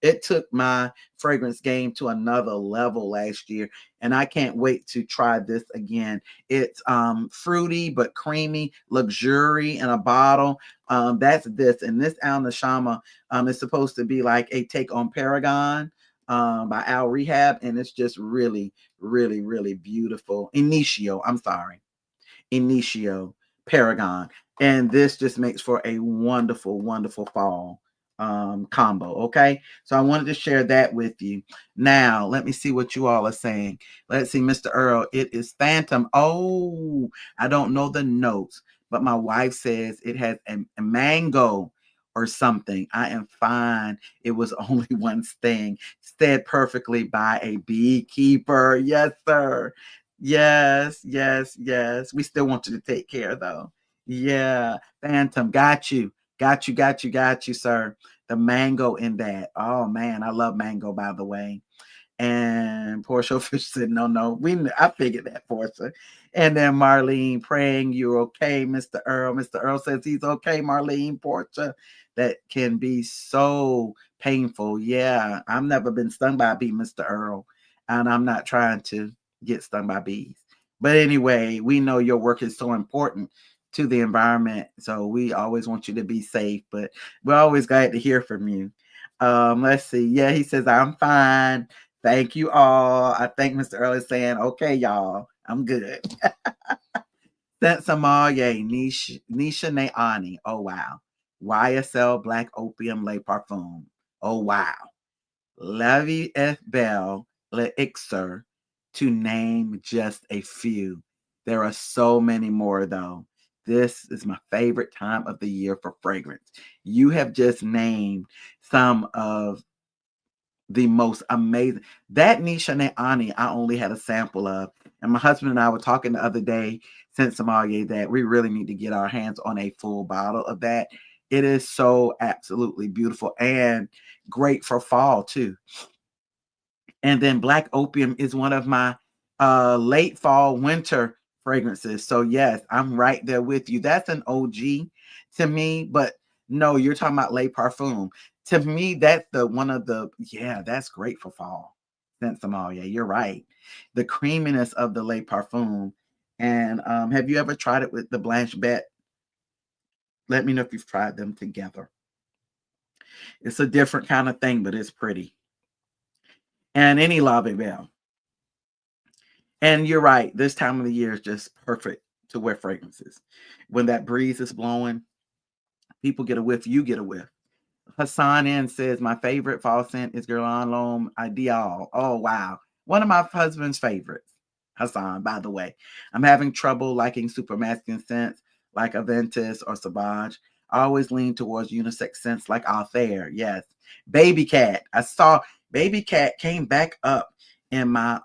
it took my fragrance game to another level last year, and I can't wait to try this again. It's fruity but creamy, luxury in a bottle. That's this, and this Al Nashama is supposed to be like a take on Paragon by Al Rehab, and it's just really, really, really beautiful. Initio, I'm sorry. Initio, Paragon. And this just makes for a wonderful, wonderful fall combo. Okay. So I wanted to share that with you. Now, let me see what you all are saying. Let's see, Mr. Earl. It is Phantom. Oh, I don't know the notes, but my wife says it has a mango or something. I am fine. It was only one thing said perfectly by a beekeeper. Yes, sir. Yes, yes, yes. We still want you to take care though. Yeah. Phantom, got you. Got you, got you, got you, sir. The mango in that. Oh man, I love mango, by the way. And Portia Fish said, no, no, I figured that, Portia. And then Marlene praying you're okay, Mr. Earl. Mr. Earl says he's okay, Marlene, Portia. That can be so painful. Yeah, I've never been stung by a bee, Mr. Earl. And I'm not trying to get stung by bees. But anyway, we know your work is so important to the environment. So we always want you to be safe. But we're always glad to hear from you. Let's see. Yeah, he says, I'm fine. Thank you all. I think Mr. Earl is saying, okay, y'all, I'm good. Sensamaye, Nisha Neani. Oh, wow. YSL Black Opium Le Parfum. Oh, wow. La Vie est belle, Le Ixer, to name just a few. There are so many more, though. This is my favorite time of the year for fragrance. You have just named some of the most amazing. That Nisha Ani, I only had a sample of. And my husband and I were talking the other day, since Somalia, that we really need to get our hands on a full bottle of that. It is so absolutely beautiful and great for fall too. And then Black Opium is one of my late fall winter fragrances. So yes, I'm right there with you. That's an OG to me, but no, you're talking about Le Parfum. To me, that's the one of the yeah, that's great for fall. Sensamalia, you're right. The creaminess of the Le Parfum. And have you ever tried it with the Blanche Bet? Let me know if you've tried them together. It's a different kind of thing, but it's pretty. And any Lave Bell. And you're right. This time of the year is just perfect to wear fragrances. When that breeze is blowing, people get a whiff, you get a whiff. Hassan N says, my favorite fall scent is Guerlain L'Homme Ideal. Oh, wow. One of my husband's favorites. Hassan, by the way. I'm having trouble liking super masculine scents like Aventus or Sauvage. I always lean towards unisex scents like Altair. Yes. Baby Cat. I saw Baby Cat came back up in my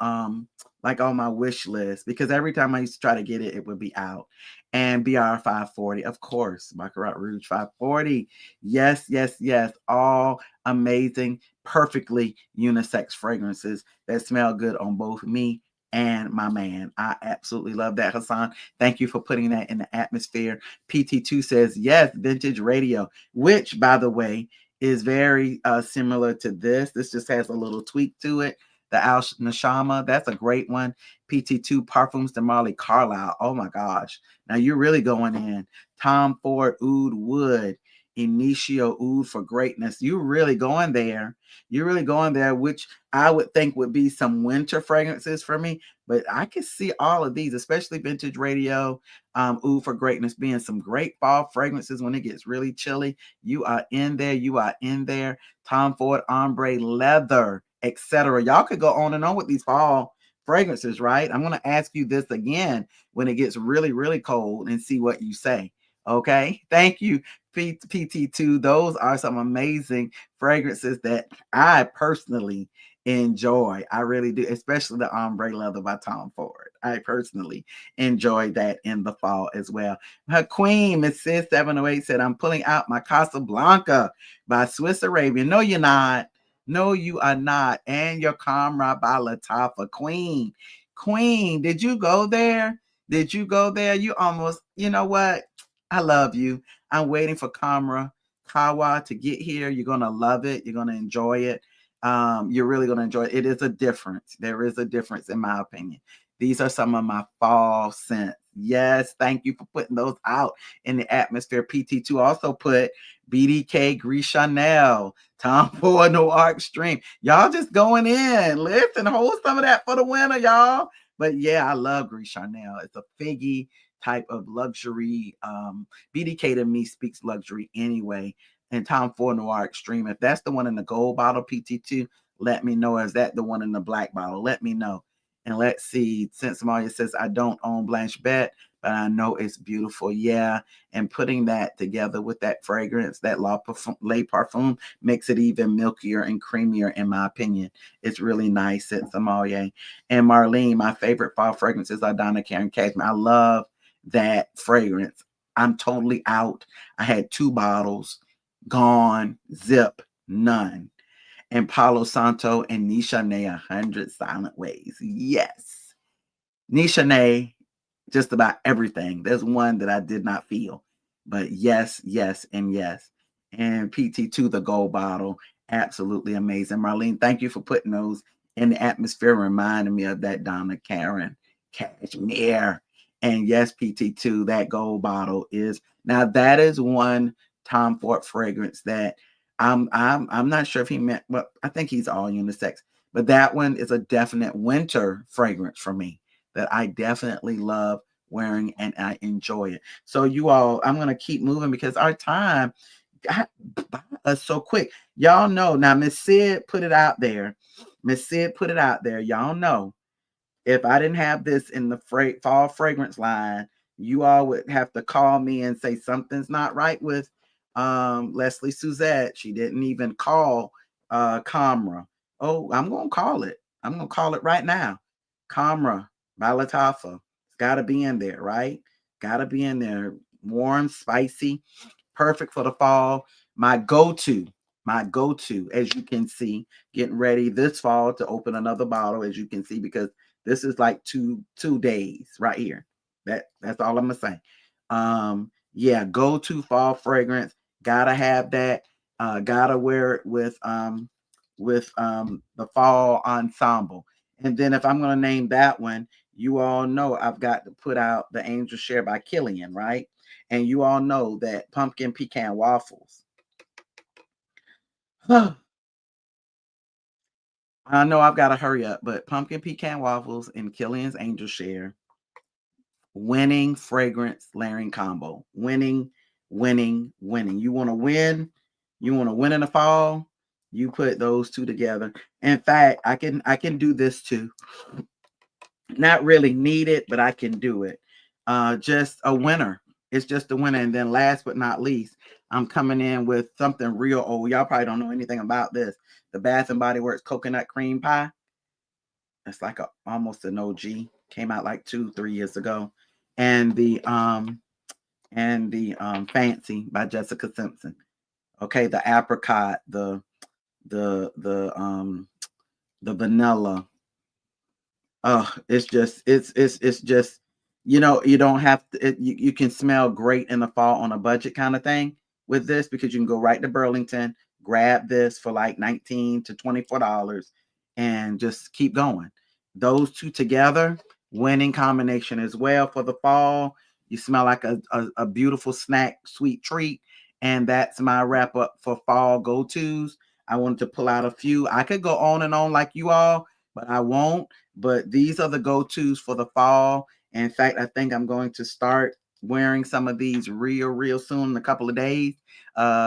like on my wish list because every time I used to try to get it, it would be out. And BR 540, of course, Baccarat Rouge 540. Yes, yes, yes. All amazing, perfectly unisex fragrances that smell good on both me and my man. I absolutely love that, Hassan. Thank you for putting that in the atmosphere. PT2 says, yes, vintage radio, which, by the way, is very similar to this. This just has a little tweak to it. The Al Nashama, that's a great one. PT2 Parfums de Marley Carlisle. Oh my gosh. Now you're really going in. Tom Ford Oud Wood Initio Oud for Greatness. You're really going there. You're really going there, which I would think would be some winter fragrances for me. But I can see all of these, especially Vintage Radio, Oud for Greatness being some great fall fragrances when it gets really chilly. You are in there. You are in there. Tom Ford, Ombre, Leather, etc. Y'all could go on and on with these fall fragrances, right? I'm going to ask you this again when it gets really, really cold and see what you say. Okay. Thank you, PT2. Those are some amazing fragrances that I personally enjoy. I really do, especially the Ombre Leather by Tom Ford. I personally enjoy that in the fall as well. Her queen, Miss Sis 708, said, I'm pulling out my Casablanca by Swiss Arabian. No, you're not. No, you are not. And your Camera by Latafa. Queen. Queen, did you go there? Did you go there? You almost, you know what? I love you. I'm waiting for Kawa to get here. You're going to love it. You're going to enjoy it. You're really going to enjoy it. It is a difference. There is a difference in my opinion. These are some of my fall scents. Yes, thank you for putting those out in the atmosphere. PT2 also put BDK Gris Chanel, Tom Ford Noir Extreme. Y'all just going in. Listen, hold some of that for the winter, y'all. But yeah, I love Gris Chanel. It's a figgy type of luxury. BDK to me speaks luxury anyway. And Tom Ford Noir Extreme. If that's the one in the gold bottle, PT2, let me know. Is that the one in the black bottle? Let me know. And let's see. Since Maria says, I don't own Blanche Bet, but I know it's beautiful. Yeah. And putting that together with that fragrance, that Le Parfum, makes it even milkier and creamier, in my opinion. It's really nice. It's Amalia. And Marlene, my favorite fall fragrance is Donna Karen Cashmere. I love that fragrance. I'm totally out. I had 2 bottles, gone, zip, none. And Palo Santo and Nishane 100 Silent Ways. Yes. Nishane, just about everything. There's one that I did not feel, but yes, yes, and yes. And PT2, the gold bottle, absolutely amazing. Marlene, thank you for putting those in the atmosphere, reminding me of that Donna Karen Cashmere. And yes, PT2, that gold bottle is, now that is one Tom Ford fragrance that I'm not sure if he meant, well, I think he's all unisex, but that one is a definite winter fragrance for me that I definitely love wearing and I enjoy it. So you all, I'm going to keep moving because our time got by us so quick. Y'all know now, Miss Sid put it out there. Miss Sid put it out there. Y'all know if I didn't have this in the fall fragrance line, you all would have to call me and say something's not right with Lesley Suzette. She didn't even call Camera. Oh, I'm gonna call it. I'm gonna call it right now. Camera by Latafa. It's gotta be in there, right? Gotta be in there. Warm, spicy, perfect for the fall. My go-to, as you can see, getting ready this fall to open another bottle, as you can see, because this is like two days right here. That's all I'm gonna say. Yeah, go-to fall fragrance. Gotta have that. Gotta wear it with the fall ensemble. And then if I'm gonna name that one, you all know I've got to put out the Angel Share by Killian, right? And you all know that pumpkin pecan waffles. I know I've got to hurry up, but pumpkin pecan waffles and Killian's Angel Share, winning fragrance layering combo. Winning, winning, winning. You want to win? You want to win in the fall? You put those two together. In fact, I can do this too. Not really need it, but I can do it. Just a winner. It's just a winner. And then last but not least, I'm coming in with something real old. Y'all probably don't know anything about this. The Bath and Body Works coconut cream pie. It's like almost an OG. Came out like 2-3 years ago. And the Fancy by Jessica Simpson. Okay, the apricot, the vanilla. Oh, it's just, you know, you don't have to, you can smell great in the fall on a budget kind of thing with this, because you can go right to Burlington, grab this for like $19 to $24 and just keep going. Those two together, winning combination as well for the fall. You smell like a beautiful snack, sweet treat. And that's my wrap up for fall go tos. I wanted to pull out a few. I could go on and on like you all, but I won't. But these are the go tos for the fall. In fact, I think I'm going to start wearing some of these real soon in a couple of days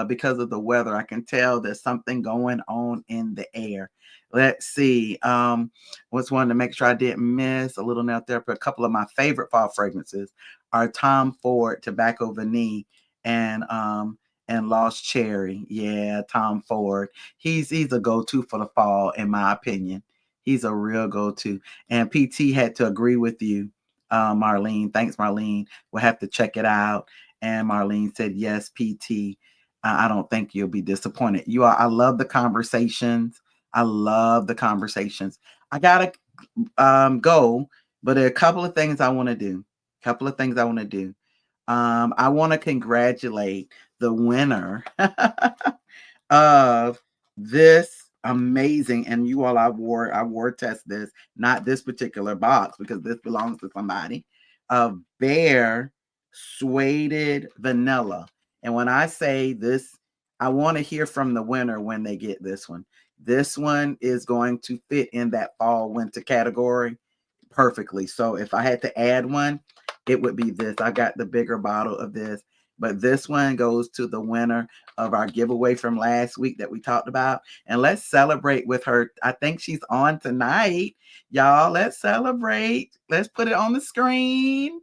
because of the weather. I can tell there's something going on in the air. Let's see. What's one to make sure I didn't miss a little note there. For a couple of my favorite fall fragrances are Tom Ford Tobacco Vanille and Lost Cherry. Yeah, Tom Ford. He's a go-to for the fall, in my opinion. He's a real go-to. And PT had to agree with you, Marlene. Thanks, Marlene. We'll have to check it out. And Marlene said, yes, PT. I don't think you'll be disappointed. You are. I love the conversations. I love the conversations. I gotta go, but there are a couple of things I want to do. Couple of things I want to do. I want to congratulate the winner of this amazing, and you all, I wore test this, not this particular box because this belongs to somebody, of Bear Suede Vanilla. And when I say this, I want to hear from the winner when they get this one. This one is going to fit in that fall winter category perfectly. So if I had to add one, it would be this. I got the bigger bottle of this, but this one goes to the winner of our giveaway from last week that we talked about. And let's celebrate with her. I think she's on tonight. Y'all, let's celebrate. Let's put it on the screen.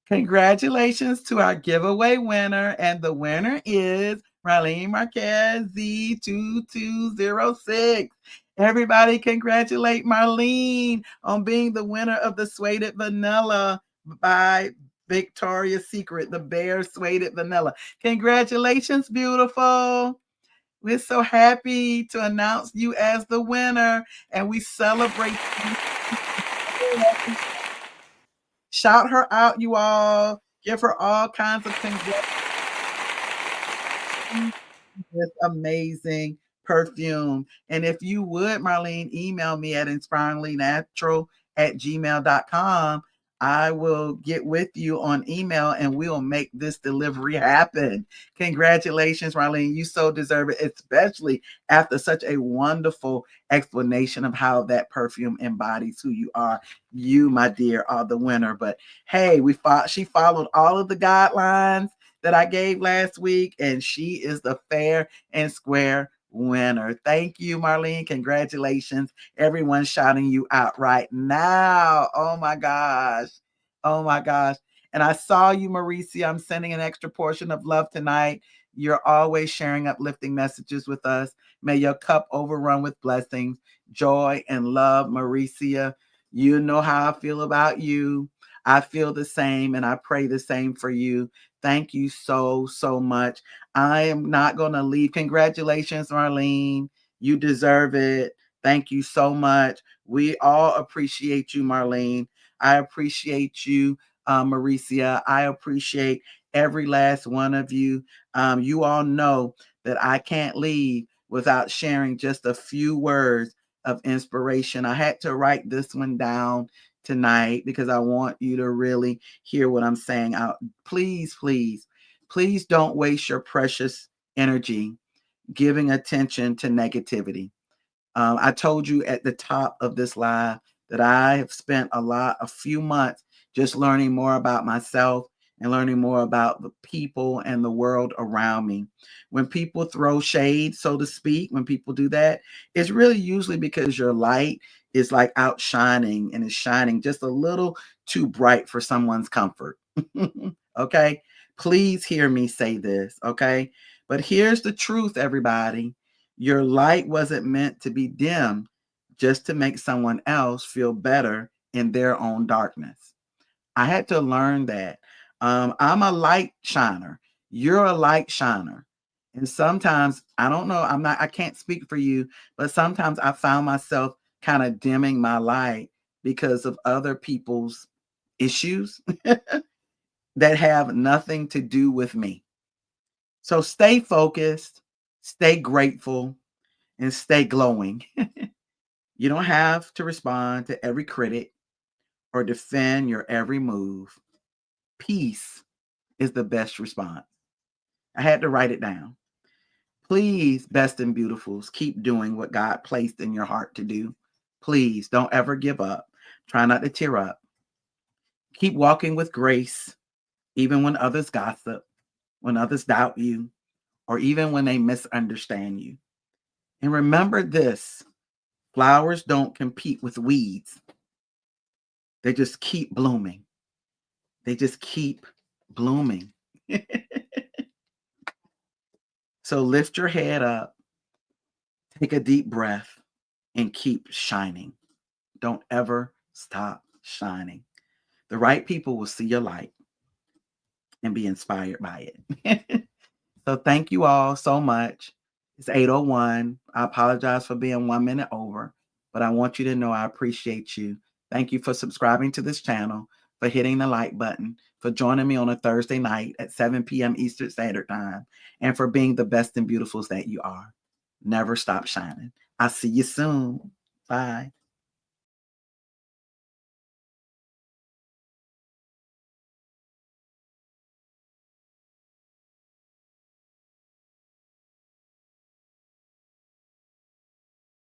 Congratulations to our giveaway winner. And the winner is Marlene Marquez Z2206. Everybody congratulate Marlene on being the winner of the Suede Vanilla by Victoria's Secret, the Bear Suede Vanilla. Congratulations, beautiful. We're so happy to announce you as the winner, and we celebrate you. Shout her out, you all. Give her all kinds of congratulations. This amazing perfume. And if you would, Marlene, email me at inspiringlynatural@gmail.com. I will get with you on email and we'll make this delivery happen. Congratulations, Marlene. You so deserve it, especially after such a wonderful explanation of how that perfume embodies who you are. You, my dear, are the winner. But hey, she followed all of the guidelines that I gave last week, and she is the fair and square winner. Thank you, Marlene. Congratulations. Everyone's shouting you out right now. Oh my gosh. Oh my gosh. And I saw you, Maricia. I'm sending an extra portion of love tonight. You're always sharing uplifting messages with us. May your cup overrun with blessings, joy, and love, Maricia. You know how I feel about you. I feel the same, and I pray the same for you. Thank you so much. I am not going to leave. Congratulations, Marlene. You deserve it. Thank you so much. We all appreciate you, Marlene. I appreciate you, Maricia. I appreciate every last one of you. You all know that I can't leave without sharing just a few words of inspiration. I had to write this one down tonight because I want you to really hear what I'm saying out. Please don't waste your precious energy giving attention to negativity. I told you at the top of this live that I have spent a few months just learning more about myself and learning more about the people and the world around me. When people throw shade, so to speak, when people do that, it's really usually because your light is like outshining and is shining just a little too bright for someone's comfort. Okay? Please hear me say this, okay? But here's the truth, everybody. Your light wasn't meant to be dim just to make someone else feel better in their own darkness. I had to learn that. I'm a light shiner. You're a light shiner. And sometimes, I don't know, I can't speak for you, but sometimes I found myself kind of dimming my light because of other people's issues that have nothing to do with me. So stay focused, stay grateful, and stay glowing. You don't have to respond to every critic or defend your every move. Peace is the best response. I had to write it down. Please, best and beautifuls, keep doing what God placed in your heart to do. Please don't ever give up. Try not to tear up. Keep walking with grace, even when others gossip, when others doubt you, or even when they misunderstand you. And remember this: flowers don't compete with weeds, they just keep blooming. They just keep blooming. So lift your head up, take a deep breath, and keep shining. Don't ever stop shining. The right people will see your light and be inspired by it. So thank you all so much. It's 8:01. I apologize for being 1 minute over, but I want you to know I appreciate you. Thank you for subscribing to this channel, for hitting the like button, for joining me on a Thursday night at 7 p.m. Eastern Standard Time, and for being the best and beautifuls that you are. Never stop shining. I'll see you soon. Bye.